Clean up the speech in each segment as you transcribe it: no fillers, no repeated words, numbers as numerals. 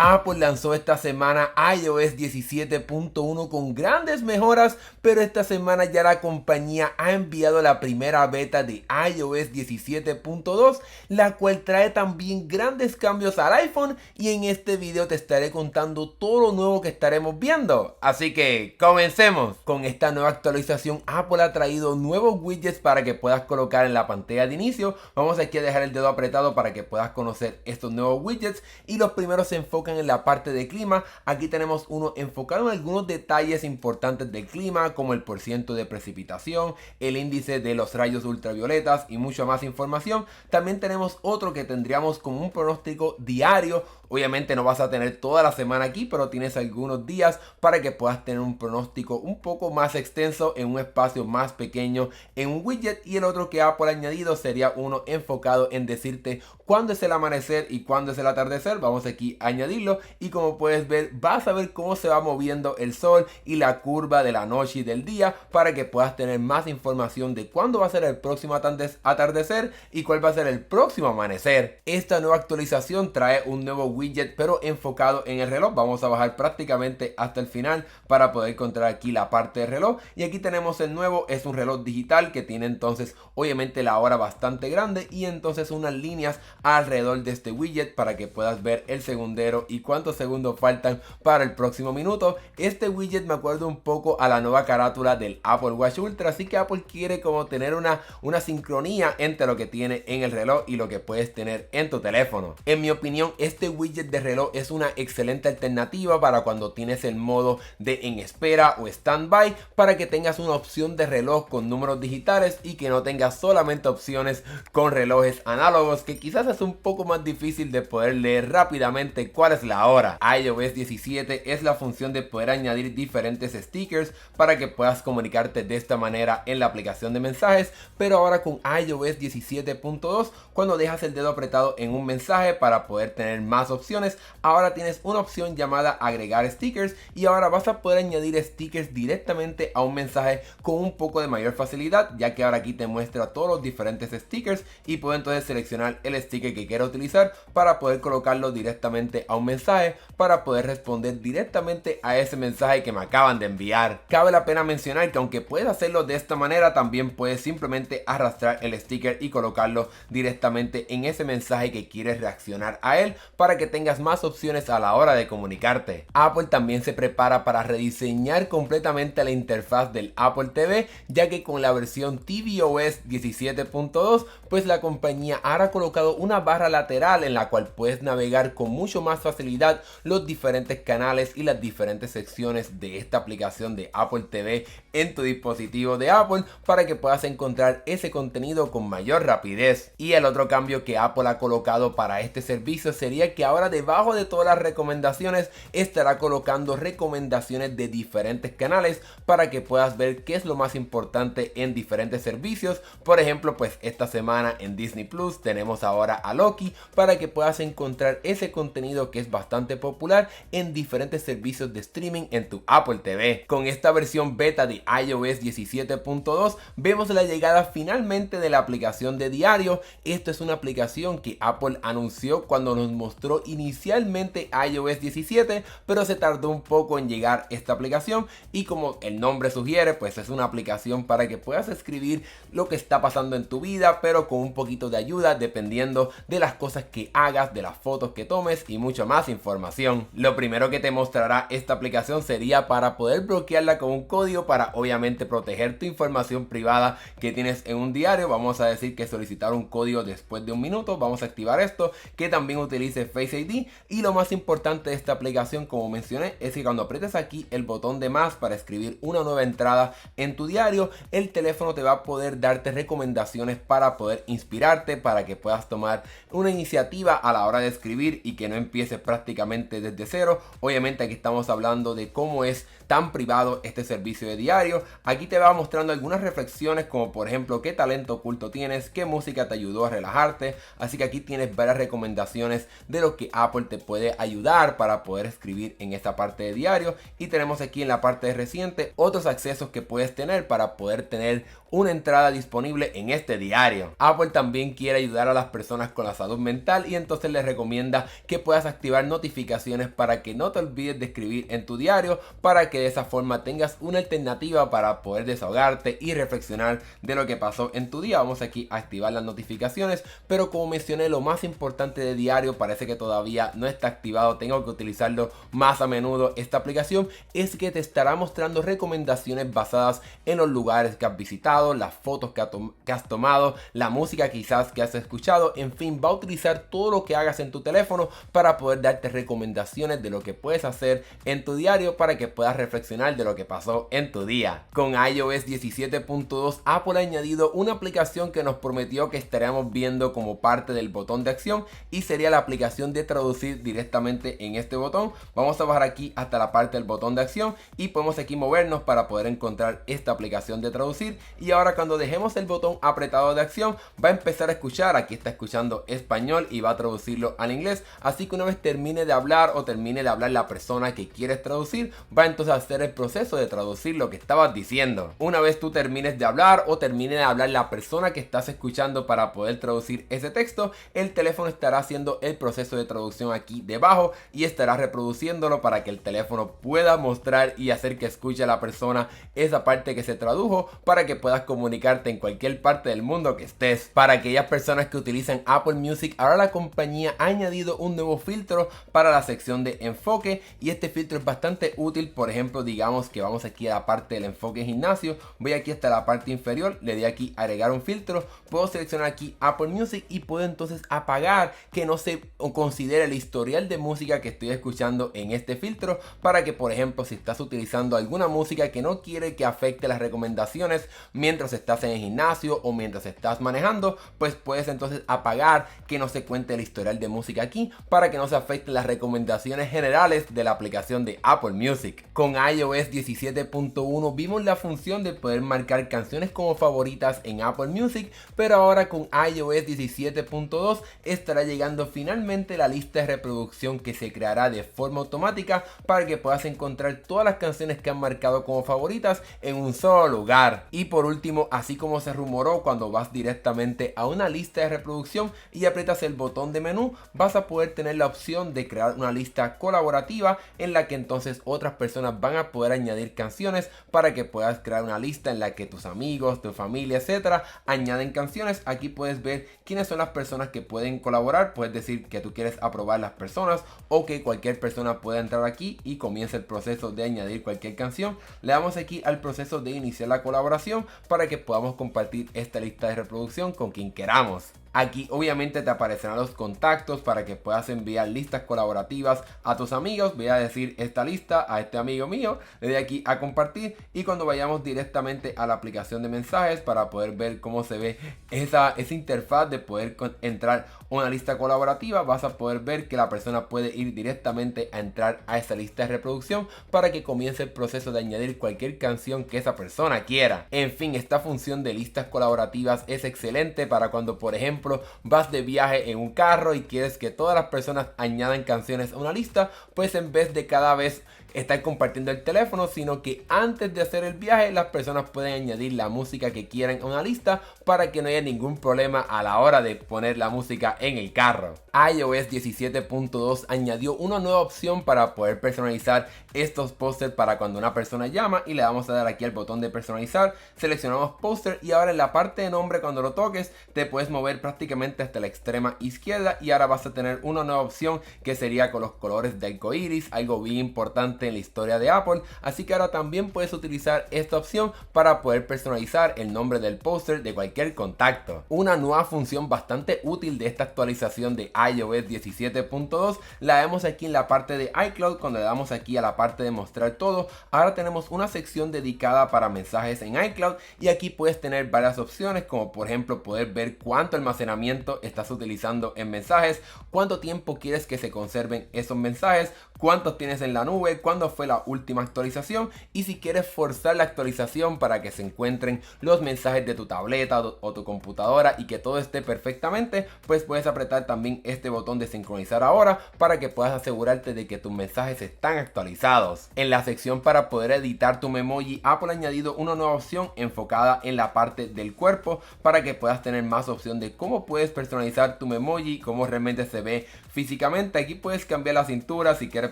Apple lanzó esta semana iOS 17.1 con grandes mejoras, pero esta semana ya la compañía ha enviado la primera beta de iOS 17.2, la cual trae también grandes cambios al iPhone, y en este video te estaré contando todo lo nuevo que estaremos viendo. Así que comencemos. Con esta nueva actualización, Apple ha traído nuevos widgets para que puedas colocar en la pantalla de inicio. Vamos aquí a dejar el dedo apretado para que puedas conocer estos nuevos widgets, y los primeros se enfocan en la parte de clima. Aquí tenemos uno enfocado en algunos detalles importantes del clima, como el porciento de precipitación, el índice de los rayos ultravioletas y mucha más información. También tenemos otro que tendríamos como un pronóstico diario. Obviamente no vas a tener toda la semana aquí, pero tienes algunos días para que puedas tener un pronóstico un poco más extenso en un espacio más pequeño en un widget. Y el otro que Apple ha añadido sería uno enfocado en decirte cuándo es el amanecer y cuándo es el atardecer. Vamos aquí a añadirlo, y como puedes ver, vas a ver cómo se va moviendo el sol y la curva de la noche y del día, para que puedas tener más información de cuándo va a ser el próximo atardecer y cuál va a ser el próximo amanecer. Esta nueva actualización trae un nuevo widget, pero enfocado en el reloj. Vamos a bajar prácticamente hasta el final para poder encontrar aquí la parte de reloj, y aquí tenemos el nuevo. Es un reloj digital que tiene entonces obviamente la hora bastante grande, y entonces unas líneas alrededor de este widget para que puedas ver el segundero y cuántos segundos faltan para el próximo minuto. Este widget me acuerda un poco a la nueva carátula del Apple Watch Ultra, así que Apple quiere como tener una sincronía entre lo que tiene en el reloj y lo que puedes tener en tu teléfono. En mi opinión, este widget de reloj es una excelente alternativa para cuando tienes el modo de en espera o standby, para que tengas una opción de reloj con números digitales y que no tengas solamente opciones con relojes análogos, que quizás es un poco más difícil de poder leer rápidamente cuál es la hora. iOS 17 es la función de poder añadir diferentes stickers para que puedas comunicarte de esta manera en la aplicación de mensajes, pero ahora con iOS 17.2, cuando dejas el dedo apretado en un mensaje para poder tener más opciones, ahora tienes una opción llamada agregar stickers, y ahora vas a poder añadir stickers directamente a un mensaje con un poco de mayor facilidad, ya que ahora aquí te muestra todos los diferentes stickers, y puedo entonces seleccionar el sticker que quiero utilizar para poder colocarlo directamente a un mensaje, para poder responder directamente a ese mensaje que me acaban de enviar. Cabe la pena mencionar que aunque puedes hacerlo de esta manera, también puedes simplemente arrastrar el sticker y colocarlo directamente en ese mensaje que quieres reaccionar a él, para que tengas más opciones a la hora de comunicarte. Apple también se prepara para rediseñar completamente la interfaz del Apple TV, ya que con la versión tvOS 17.2, pues la compañía ha colocado una barra lateral en la cual puedes navegar con mucho más facilidad los diferentes canales y las diferentes secciones de esta aplicación de Apple TV en tu dispositivo de Apple, para que puedas encontrar ese contenido con mayor rapidez. Y el otro cambio que Apple ha colocado para este servicio sería que ahora debajo de todas las recomendaciones estará colocando recomendaciones de diferentes canales, para que puedas ver qué es lo más importante en diferentes servicios. Por ejemplo, pues esta semana en Disney Plus tenemos ahora a Loki, para que puedas encontrar ese contenido que es bastante popular en diferentes servicios de streaming en tu Apple TV. Con esta versión beta de iOS 17.2 vemos la llegada finalmente de la aplicación de diario. Esto es una aplicación que Apple anunció cuando nos mostró inicialmente iOS 17, pero se tardó un poco en llegar esta aplicación, y como el nombre sugiere, pues es una aplicación para que puedas escribir lo que está pasando en tu vida, pero con un poquito de ayuda dependiendo de las cosas que hagas, de las fotos que tomes y mucha más información. Lo primero que te mostrará esta aplicación sería para poder bloquearla con un código, para obviamente proteger tu información privada que tienes en un diario. Vamos a decir que solicitar un código después de un minuto. Vamos a activar esto, que también utilice Face ID. Y lo más importante de esta aplicación, como mencioné, es que cuando aprietes aquí el botón de más para escribir una nueva entrada en tu diario, el teléfono te va a poder darte recomendaciones para poder inspirarte, para que puedas tomar una iniciativa a la hora de escribir y que no empieces prácticamente desde cero. Obviamente aquí estamos hablando de cómo es tan privado este servicio de diario. Aquí te va mostrando algunas reflexiones, como por ejemplo qué talento oculto tienes, qué música te ayudó a relajarte. Así que aquí tienes varias recomendaciones de lo que Apple te puede ayudar para poder escribir en esta parte de diario. Y tenemos aquí en la parte de reciente otros accesos que puedes tener para poder tener una entrada disponible en este diario. Apple también quiere ayudar a las personas con la salud mental, y entonces les recomienda que puedas activar activar notificaciones para que no te olvides de escribir en tu diario, para que de esa forma tengas una alternativa para poder desahogarte y reflexionar de lo que pasó en tu día. Vamos aquí a activar las notificaciones, pero como mencioné, lo más importante de diario parece que todavía no está activado. Tengo que utilizarlo más a menudo. Esta aplicación es que te estará mostrando recomendaciones basadas en los lugares que has visitado, las fotos que has tomado, la música quizás que has escuchado. En fin, va a utilizar todo lo que hagas en tu teléfono para poder darte recomendaciones de lo que puedes hacer en tu diario, para que puedas reflexionar de lo que pasó en tu día. Con iOS 17.2, Apple ha añadido una aplicación que nos prometió que estaríamos viendo como parte del botón de acción, y sería la aplicación de traducir directamente en este botón. Vamos a bajar aquí hasta la parte del botón de acción y podemos aquí movernos para poder encontrar esta aplicación de traducir. Y ahora, cuando dejemos el botón apretado de acción, va a empezar a escuchar. Aquí está escuchando español y va a traducirlo al inglés. Así que una vez termine de hablar o termine de hablar la persona que quieres traducir, va entonces a hacer el proceso de traducir lo que estabas diciendo. Una vez tú termines de hablar o termine de hablar la persona que estás escuchando para poder traducir ese texto, el teléfono estará haciendo el proceso de traducción aquí debajo y estará reproduciéndolo para que el teléfono pueda mostrar y hacer que escuche a la persona esa parte que se tradujo, para que puedas comunicarte en cualquier parte del mundo que estés. Para aquellas personas que utilizan Apple Music, ahora la compañía ha añadido un nuevo filtro para la sección de enfoque, y este filtro es bastante útil. Por ejemplo, digamos que vamos aquí a la parte del enfoque gimnasio, voy aquí hasta la parte inferior, le doy aquí agregar un filtro, puedo seleccionar aquí Apple Music y puedo entonces apagar que no se considere el historial de música que estoy escuchando en este filtro, para que, por ejemplo, si estás utilizando alguna música que no quiere que afecte las recomendaciones mientras estás en el gimnasio o mientras estás manejando, pues puedes entonces apagar que no se cuente el historial de música aquí, para que no se afecten las recomendaciones generales de la aplicación de Apple Music. Con iOS 17.1 vimos la función de poder marcar canciones como favoritas en Apple Music, pero ahora con iOS 17.2 estará llegando finalmente la lista de reproducción que se creará de forma automática, para que puedas encontrar todas las canciones que han marcado como favoritas en un solo lugar. Y por último, así como se rumoró, cuando vas directamente a una lista de reproducción y aprietas el botón de menú, vas a poder tener la opción de crear una lista colaborativa, en la que entonces otras personas van a poder añadir canciones, para que puedas crear una lista en la que tus amigos, tu familia, etcétera, añaden canciones. Aquí puedes ver quiénes son las personas que pueden colaborar. Puedes decir que tú quieres aprobar las personas, o que cualquier persona pueda entrar aquí y comience el proceso de añadir cualquier canción. Le damos aquí al proceso de iniciar la colaboración, para que podamos compartir esta lista de reproducción con quien queramos. Aquí obviamente te aparecerán los contactos para que puedas enviar listas colaborativas a tus amigos. Voy a decir esta lista a este amigo mío, le doy aquí a compartir, y cuando vayamos directamente a la aplicación de mensajes para poder ver cómo se ve esa interfaz de poder entrar a una lista colaborativa, vas a poder ver que la persona puede ir directamente a entrar a esa lista de reproducción, para que comience el proceso de añadir cualquier canción que esa persona quiera. En fin, esta función de listas colaborativas es excelente para cuando, por ejemplo, vas de viaje en un carro y quieres que todas las personas añadan canciones a una lista, pues en vez de cada vez estar compartiendo el teléfono, sino que antes de hacer el viaje las personas pueden añadir la música que quieran a una lista, para que no haya ningún problema a la hora de poner la música en el carro. iOS 17.2 añadió una nueva opción para poder personalizar estos pósters para cuando una persona llama, y le vamos a dar aquí al botón de personalizar, seleccionamos póster, y ahora en la parte de nombre, cuando lo toques, te puedes mover prácticamente hasta la extrema izquierda, y ahora vas a tener una nueva opción que sería con los colores de arcoiris, algo bien importante en la historia de Apple. Así que ahora también puedes utilizar esta opción para poder personalizar el nombre del póster de cualquier contacto. Una nueva función bastante útil de esta actualización de iOS 17.2 la vemos aquí en la parte de iCloud. Cuando le damos aquí a la parte de mostrar todo, ahora tenemos una sección dedicada para mensajes en iCloud, y aquí puedes tener varias opciones, como por ejemplo poder ver cuánto almacenamiento estás utilizando en mensajes, cuánto tiempo quieres que se conserven esos mensajes, cuántos tienes en la nube, cuándo fue la última actualización y si quieres forzar la actualización para que se encuentren los mensajes de tu tableta o tu computadora y que todo esté perfectamente, pues puedes apretar también este botón de sincronizar ahora para que puedas asegurarte de que tus mensajes están actualizados. En la sección para poder editar tu Memoji, Apple ha añadido una nueva opción enfocada en la parte del cuerpo para que puedas tener más opción de cómo puedes personalizar tu Memoji, cómo realmente se ve físicamente. Aquí puedes cambiar la cintura si quieres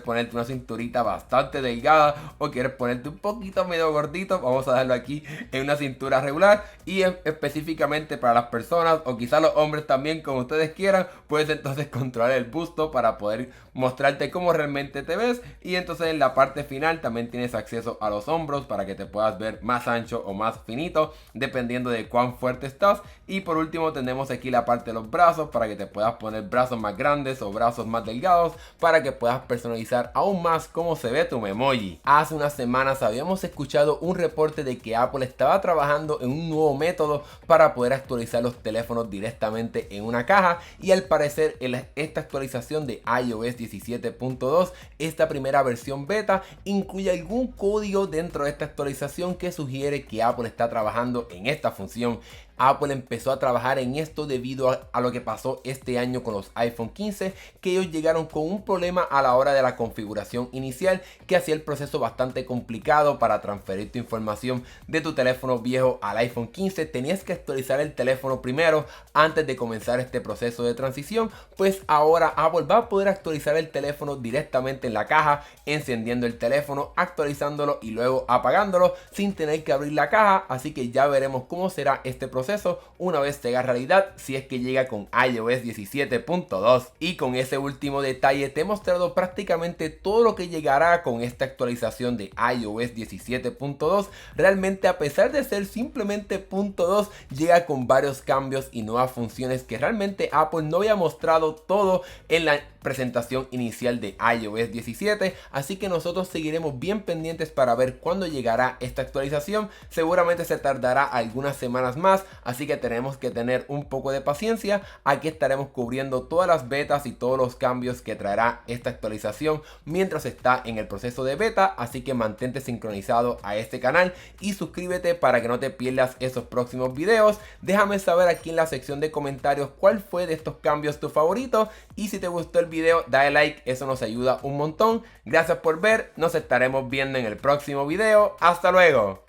ponerte una cinturita bastante delgada o quieres ponerte un poquito medio gordito. Vamos a darlo aquí en una cintura regular, y específicamente para las personas o quizás los hombres también, como ustedes quieran, puedes entonces controlar el busto para poder mostrarte cómo realmente te ves. Y entonces en la parte final también tienes acceso a los hombros para que te puedas ver más ancho o más finito dependiendo de cuán fuerte estás. Y por último tenemos aquí la parte de los brazos para que te puedas poner brazos más grandes o brazos más delgados para que puedas personalizar aún más cómo se ve tu Memoji. Hace unas semanas habíamos escuchado un reporte de que Apple estaba trabajando en un nuevo método para poder actualizar los teléfonos directamente en una caja, y al parecer esta actualización de iOS 17.2, esta primera versión beta, incluye algún código dentro de esta actualización que sugiere que Apple está trabajando en esta función. Apple empezó a trabajar en esto debido a lo que pasó este año con los iPhone 15, que ellos llegaron con un problema a la hora de la configuración inicial que hacía el proceso bastante complicado para transferir tu información de tu teléfono viejo al iPhone 15. Tenías que actualizar el teléfono primero antes de comenzar este proceso de transición. Pues ahora Apple va a poder actualizar el teléfono directamente en la caja, encendiendo el teléfono, actualizándolo y luego apagándolo sin tener que abrir la caja. Así que ya veremos cómo será este proceso una vez tenga realidad, si es que llega con iOS 17.2. Y con ese último detalle te he mostrado prácticamente todo lo que llegará con esta actualización de iOS 17.2. Realmente, a pesar de ser simplemente .2, llega con varios cambios y nuevas funciones que realmente Apple no había mostrado todo en la presentación inicial de iOS 17, así que nosotros seguiremos bien pendientes para ver cuándo llegará esta actualización. Seguramente se tardará algunas semanas más, así que tenemos que tener un poco de paciencia. Aquí estaremos cubriendo todas las betas y todos los cambios que traerá esta actualización mientras está en el proceso de beta, así que mantente sincronizado a este canal y suscríbete para que no te pierdas esos próximos videos. Déjame saber aquí en la sección de comentarios cuál fue de estos cambios tu favorito, y si te gustó el video dale like, eso nos ayuda un montón. Gracias por ver, nos estaremos viendo en el próximo video. Hasta luego.